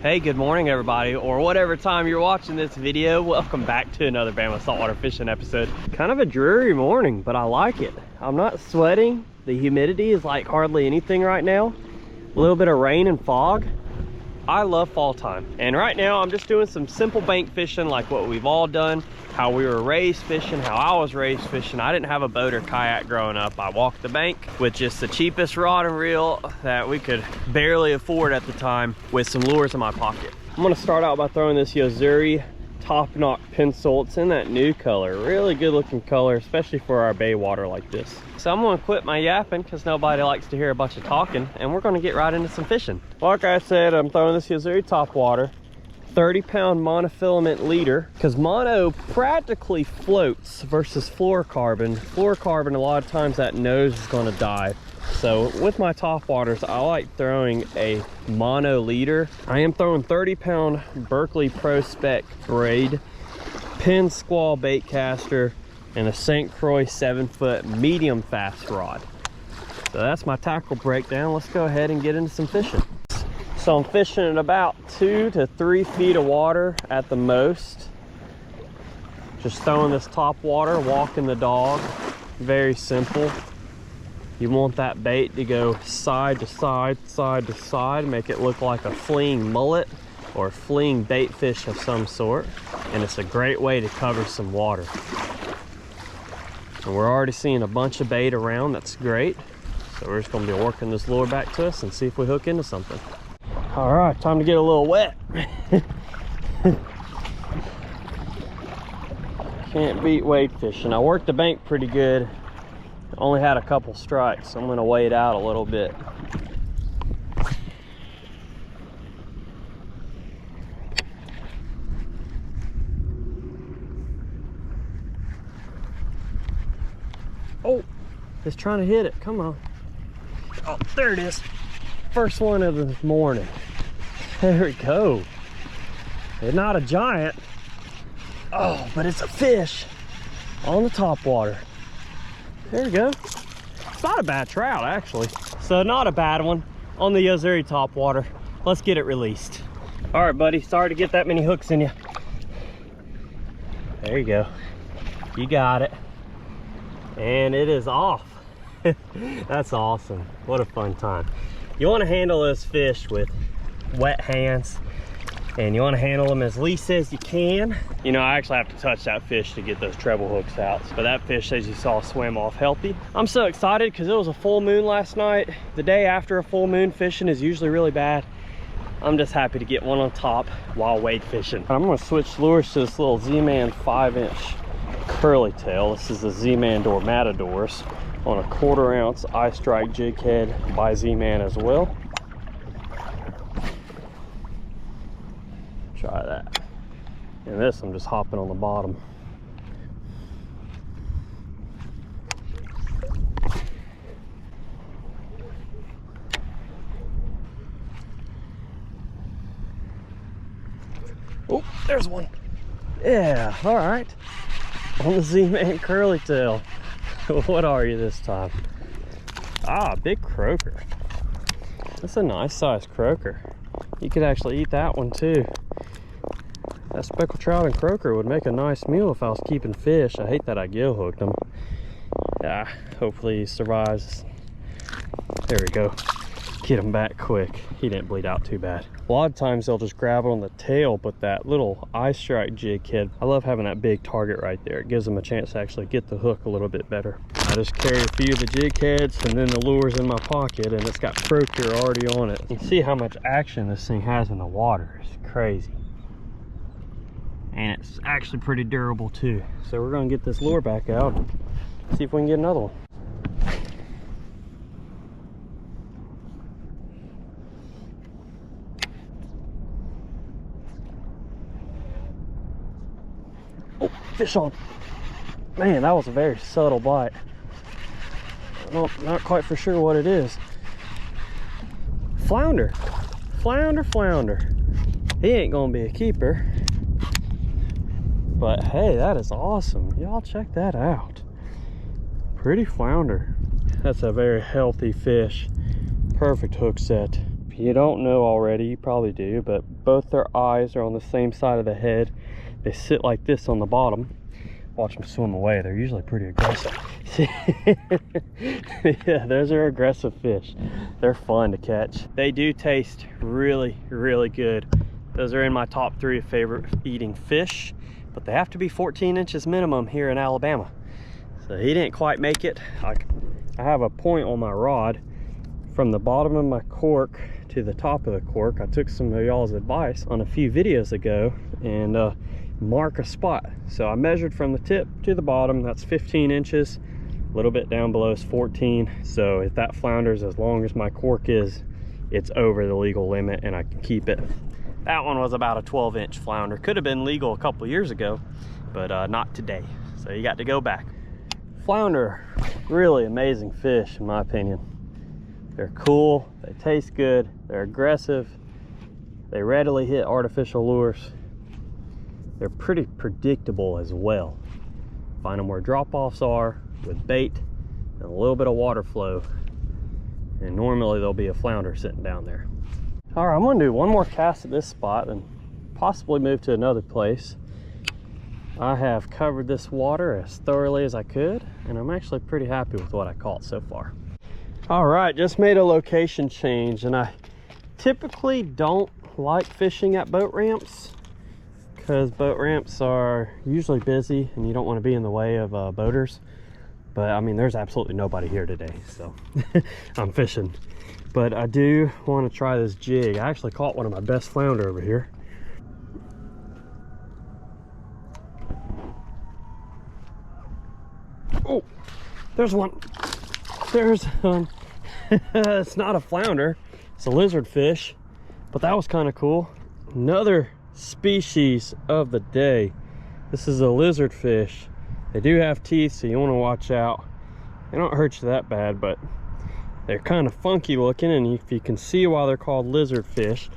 Hey, good morning everybody, or whatever time you're watching this video. Welcome back to another Bama Saltwater fishing episode. Kind of a dreary morning, but I like it. I'm not sweating. The humidity is like hardly anything right now. A little bit of rain and fog. I love fall time. And right now I'm just doing some simple bank fishing like what we've all done, how we were raised fishing, how I was raised fishing. I didn't have a boat or kayak growing up. I walked the bank with just the cheapest rod and reel that we could barely afford at the time with some lures in my pocket. I'm gonna start out by throwing this Yo-Zuri Top Knot pencil. It's in that new color, really good looking color, especially for our bay water like this. So I'm gonna quit my yapping because nobody likes to hear a bunch of talking, and we're gonna get right into some fishing. Like I said, I'm throwing this Yo-Zuri Topwater 30-pound monofilament leader, because mono practically floats versus fluorocarbon. Fluorocarbon, a lot of times that nose is going to die. So with my Topwaters, I like throwing a mono leader. I am throwing 30-pound Berkeley Pro Spec braid, pin squall bait caster, and a St. Croix 7-foot medium fast rod. So that's my tackle breakdown. Let's go ahead and get into some fishing. So I'm fishing at about 2 to 3 feet of water at the most. Just throwing this Topwater, walking the dog. Very simple. You want that bait to go side to side, side to side, make it look like a fleeing mullet or a fleeing bait fish of some sort. And it's a great way to cover some water. And we're already seeing a bunch of bait around. That's great. So we're just gonna be working this lure back to us and see if we hook into something. All right, time to get a little wet. Can't beat wade fishing. I worked the bank pretty good. Only had a couple strikes, so I'm gonna wade out a little bit. Oh, it's trying to hit it, come on. Oh, there it is. First one of the morning. There we go. It's not a giant. Oh, but it's a fish on the Topwater. There we go. It's not a bad trout, actually. So not a bad one on the Yo-Zuri Topwater. Let's get it released. All right, buddy. Sorry to get that many hooks in you. There you go. You got it. And it is off. That's awesome. What a fun time. You want to handle those fish with wet hands, and you want to handle them as least as you can. You know, I actually have to touch that fish to get those treble hooks out, but that fish, as you saw, swam off healthy. I'm so excited because it was a full moon last night. The day after a full moon, fishing is usually really bad. I'm just happy to get one on top while wade fishing. I'm going to switch lures to this little Z-Man 5-inch curly tail. This is the Z-Man Matadors on a 1/4 ounce eye strike jig head by Z-Man as well. Try that. And this, I'm just hopping on the bottom. Oh, there's one. Yeah, all right. On the Z-Man curly tail. What are you this time? Ah, big croaker. That's a nice sized croaker. You could actually eat that one too. That speckled trout and croaker would make a nice meal if I was keeping fish. I hate that I gill hooked him. Yeah, hopefully he survives. There we go. Get him back quick. He didn't bleed out too bad. A lot of times they'll just grab it on the tail, but that little eye strike jig head, I love having that big target right there. It gives them a chance to actually get the hook a little bit better. I just carry a few of the jig heads and then the lures in my pocket, and it's got croaker already on it. You can see how much action this thing has in the water. It's crazy. And it's actually pretty durable too. So we're gonna get this lure back out and see if we can get another one. Oh, fish on. Man, that was a very subtle bite. Well, not quite for sure what it is. Flounder. Flounder, flounder. He ain't gonna be a keeper. But hey, that is awesome. Y'all check that out. Pretty flounder. That's a very healthy fish. Perfect hook set. If you don't know already, you probably do, but both their eyes are on the same side of the head. They sit like this on the bottom. Watch them swim away. They're usually pretty aggressive. Yeah, those are aggressive fish. They're fun to catch. They do taste really, really good. Those are in my top 3 of favorite eating fish, but they have to be 14 inches minimum here in Alabama. So he didn't quite make it. I have a point on my rod from the bottom of my cork to the top of the cork. I took some of y'all's advice on a few videos ago and mark a spot. So I measured from the tip to the bottom. That's 15 inches. A little bit down below is 14. So if that flounders as long as my cork is, it's over the legal limit and I can keep it. That one was about a 12-inch flounder. Could have been legal a couple years ago, but not today. So you got to go back. Flounder, really amazing fish in my opinion. They're cool, they taste good, they're aggressive, they readily hit artificial lures. They're pretty predictable as well. Find them where drop-offs are with bait and a little bit of water flow, and normally there'll be a flounder sitting down there. All right, I'm gonna do one more cast at this spot and possibly move to another place. I have covered this water as thoroughly as I could, and I'm actually pretty happy with what I caught so far. All right, just made a location change, and I typically don't like fishing at boat ramps because boat ramps are usually busy and you don't want to be in the way of boaters. But I mean, there's absolutely nobody here today, so I'm fishing. But I do want to try this jig. I actually caught one of my best flounder over here. Oh, there's one. There's it's not a flounder, it's a lizard fish, but that was kind of cool. Another species of the day. This is a lizard fish. They do have teeth, so you want to watch out. They don't hurt you that bad, but they're kind of funky looking, and if you can see why they're called lizard fish,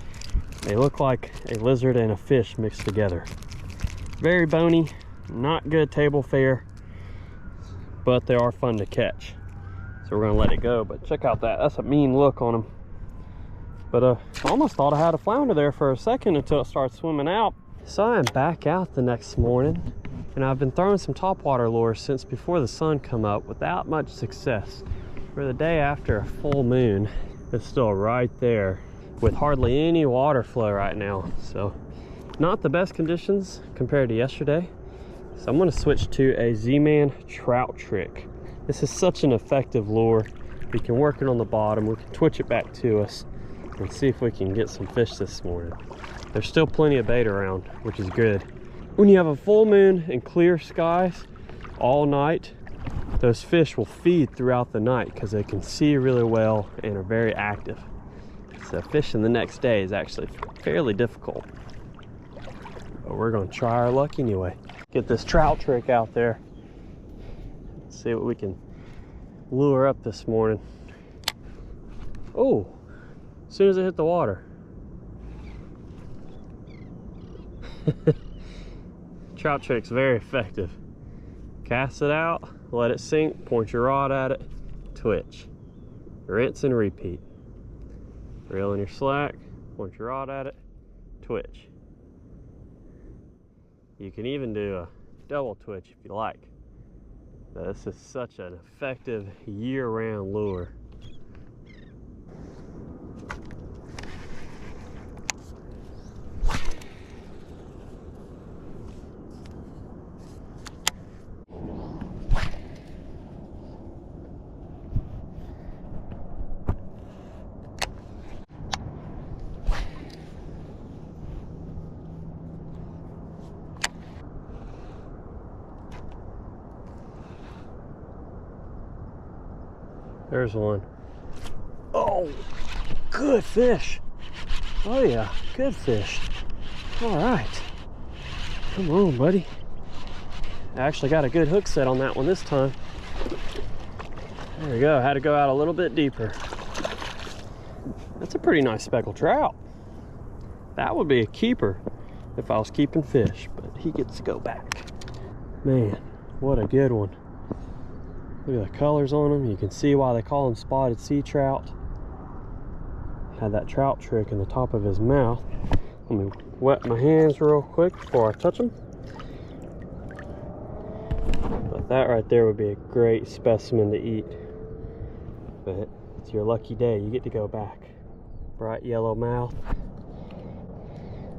they look like a lizard and a fish mixed together. Very bony, not good table fare, but they are fun to catch. So we're gonna let it go, but check out that. That's a mean look on them. But I almost thought I had a flounder there for a second until it started swimming out. So I am back out the next morning, and I've been throwing some topwater lures since before the sun come up without much success. For the day after a full moon, it's still right there with hardly any water flow right now. So not the best conditions compared to yesterday. So I'm gonna switch to a Z-Man trout trick. This is such an effective lure. We can work it on the bottom, we can twitch it back to us and see if we can get some fish this morning. There's still plenty of bait around, which is good. When you have a full moon and clear skies all night, those fish will feed throughout the night because they can see really well and are very active. So fishing the next day is actually fairly difficult. But we're gonna try our luck anyway. Get this trout trick out there. See what we can lure up this morning. Oh, as soon as it hit the water. Trout trick's very effective. Cast it out, let it sink, point your rod at it, twitch. Rinse and repeat. Reel in your slack, point your rod at it, twitch. You can even do a double twitch if you like. This is such an effective year-round lure. There's one. Oh, good fish. Oh yeah, good fish. All right. Come on, buddy. I actually got a good hook set on that one this time. There we go. Had to go out a little bit deeper. That's a pretty nice speckled trout. That would be a keeper if I was keeping fish, but he gets to go back. Man, what a good one. Look at the colors on them. You can see why they call them spotted sea trout. had that trout trick in the top of his mouth. Let me wet my hands real quick before I touch them. But that right there would be a great specimen to eat. But it's your lucky day, you get to go back. Bright yellow mouth,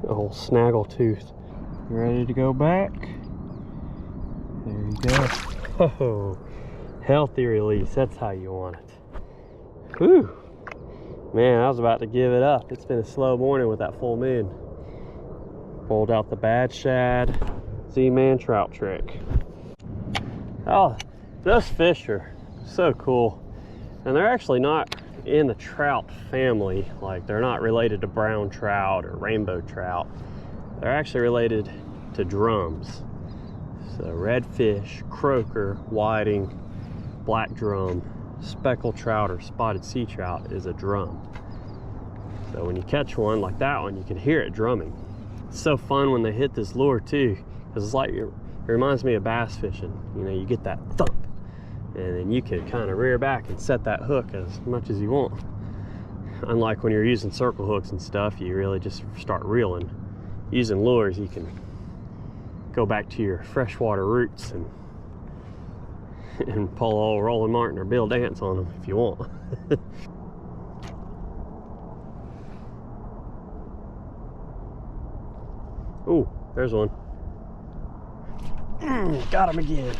a whole snaggle tooth. You ready to go back? There you go. Oh, healthy release, that's how you want it. Whew. Man, I was about to give it up. It's been a slow morning with that full moon. Pulled out the bad shad, Z-Man trout trick. Oh, those fish are so cool. And they're actually not in the trout family. Like, they're not related to brown trout or rainbow trout. They're actually related to drums. So redfish, croaker, whiting, black drum, speckled trout or spotted sea trout is a drum. So when you catch one like that one, you can hear it drumming. It's so fun when they hit this lure too, because it's like, it reminds me of bass fishing. You know, you get that thump, and then you can kind of rear back and set that hook as much as you want. Unlike when you're using circle hooks and stuff, you really just start reeling. Using lures, you can go back to your freshwater roots and pull old Roland Martin or Bill Dance on them if you want. Ooh, there's one. Got him again.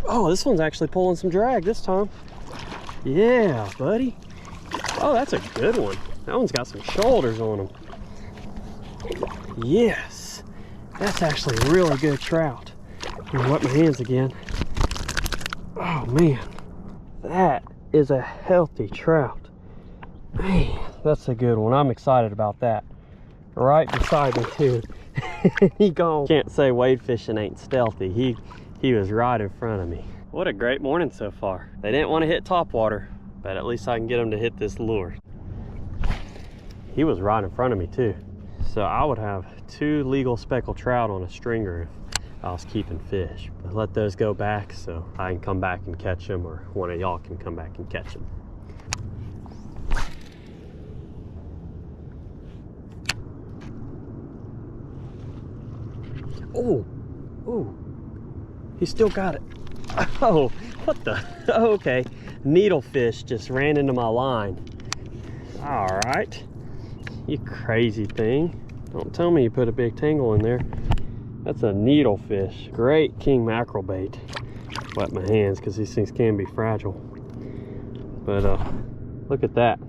Oh, this one's actually pulling some drag this time. Yeah, buddy. Oh, that's a good one. That one's got some shoulders on him. Yes, that's actually a really good trout. I'm gonna wet my hands again. Oh man, that is a healthy trout. Man, that's a good one. I'm excited about that. Right beside me too. He gone. Can't say wade fishing ain't stealthy. He was right in front of me. What a great morning so far. They didn't want to hit Topwater, but at least I can get them to hit this lure. He was right in front of me too. So I would have 2 legal speckled trout on a stringer if I was keeping fish. But let those go back so I can come back and catch them, or one of y'all can come back and catch them. Oh, oh, he still got it. Oh, what the? Oh, okay, needlefish just ran into my line. All right, you crazy thing. Don't tell me you put a big tangle in there. That's a needlefish. Great king mackerel bait. Wet my hands because these things can be fragile. But look at that.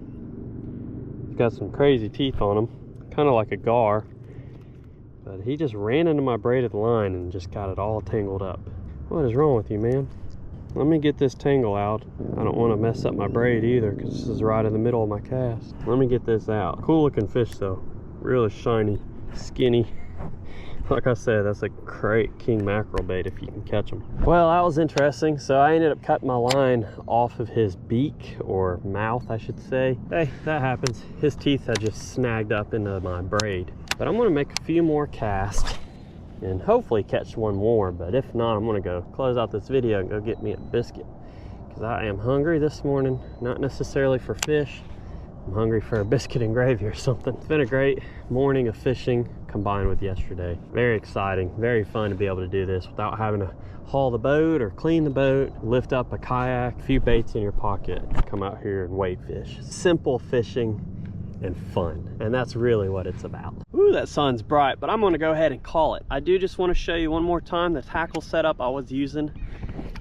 It's got some crazy teeth on them, kind of like a gar. But he just ran into my braided line and just got it all tangled up. What is wrong with you, man? Let me get this tangle out. I don't want to mess up my braid either, because this is right in the middle of my cast. Let me get this out. Cool looking fish though. Really shiny, skinny. Like I said, that's a great king mackerel bait if you can catch them. Well, that was interesting. So I ended up cutting my line off of his beak, or mouth I should say. Hey, that happens. His teeth had just snagged up into my braid. But I'm gonna make a few more casts and hopefully catch one more. But if not, I'm gonna go close out this video and go get me a biscuit, because I am hungry this morning. Not necessarily for fish. I'm hungry for a biscuit and gravy or something. It's been a great morning of fishing combined with yesterday. Very exciting, very fun to be able to do this without having to haul the boat or clean the boat, lift up a kayak, a few baits in your pocket, come out here and wade fish. Simple fishing and fun, and that's really what it's about. Ooh, that sun's bright, but I'm gonna go ahead and call it. I do just want to show you one more time the tackle setup I was using.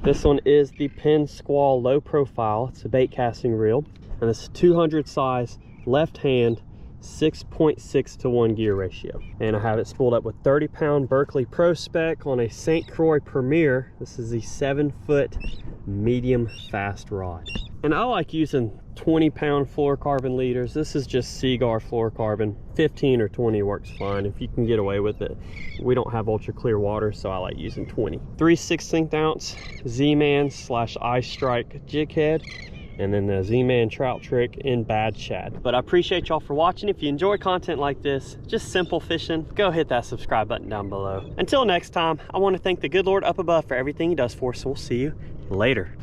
This one is the Penn Squall low profile. It's a bait casting reel, and it's 200 size, left hand, 6.6 to 1 gear ratio. And I have it spooled up with 30-pound Berkeley Pro Spec on a St. Croix Premier. This is the 7-foot medium fast rod. And I like using 20-pound fluorocarbon leaders. This is just Seaguar fluorocarbon. 15 or 20 works fine if you can get away with it. We don't have ultra clear water, so I like using 20. 3/16 ounce Z-Man / Ice Strike jig head, and then the Z-Man trout trick in bad shad. But I appreciate y'all for watching. If you enjoy content like this, just simple fishing, go hit that subscribe button down below. Until next time, I want to thank the good Lord up above for everything he does for us, so we'll see you later.